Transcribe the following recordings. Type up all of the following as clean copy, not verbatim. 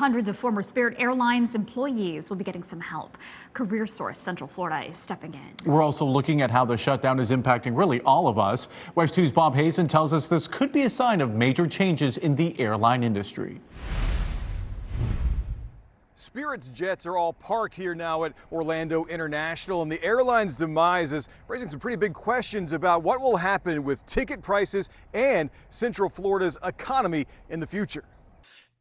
hundreds of former Spirit Airlines employees will be getting some help. Career Source Central Florida is stepping in. We're also looking at how the shutdown is impacting really all of us. WESH 2's Bob Hazen tells us this could be a sign of major changes in the airline industry. Spirit's jets are all parked here now at Orlando International, and the airline's demise is raising some pretty big questions about what will happen with ticket prices and Central Florida's economy in the future.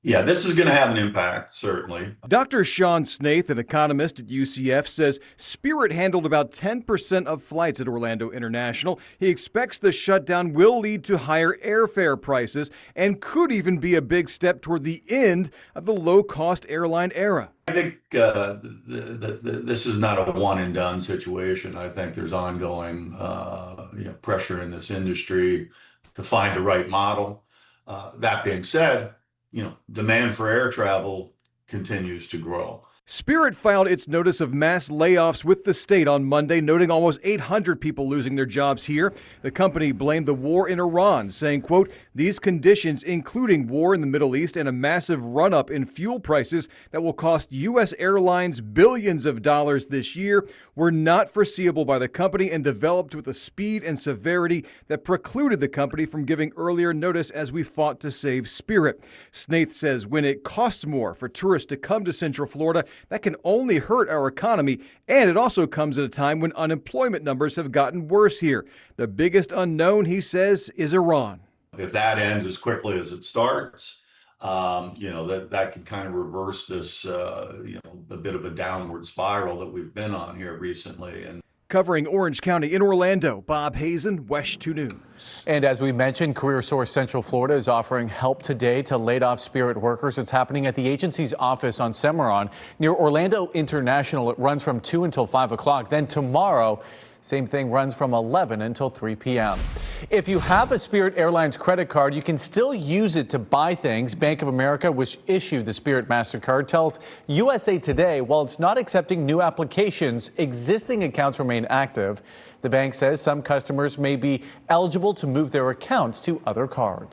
Yeah, this is going to have an impact, certainly. Dr. Sean Snaith, an economist at UCF, says Spirit handled about 10% of flights at Orlando International. He expects the shutdown will lead to higher airfare prices and could even be a big step toward the end of the low-cost airline era. I think this is not a one-and-done situation. I think there's ongoing pressure in this industry to find the right model. That being said, demand for air travel continues to grow. Spirit filed its notice of mass layoffs with the state on Monday, noting almost 800 people losing their jobs here. The company blamed the war in Iran, saying, quote, these conditions, including war in the Middle East and a massive run-up in fuel prices that will cost U.S. airlines billions of dollars this year, were not foreseeable by the company and developed with a speed and severity that precluded the company from giving earlier notice as we fought to save Spirit. Snaith says when it costs more for tourists to come to Central Florida, that can only hurt our economy, and it also comes at a time when unemployment numbers have gotten worse here. The biggest unknown, he says, is Iran. If that ends as quickly as it starts, that can kind of reverse this, a bit of a downward spiral that we've been on here recently. And covering Orange County in Orlando, Bob Hazen, WESH 2 News. And as we mentioned, Career Source Central Florida is offering help today to laid-off Spirit workers. It's happening at the agency's office on Cimarron near Orlando International. It runs from 2 until 5 o'clock. Then tomorrow, same thing, runs from 11 until 3 p.m. If you have a Spirit Airlines credit card, you can still use it to buy things. Bank of America, which issued the Spirit MasterCard, tells USA Today while it's not accepting new applications, existing accounts remain active. The bank says some customers may be eligible to move their accounts to other cards.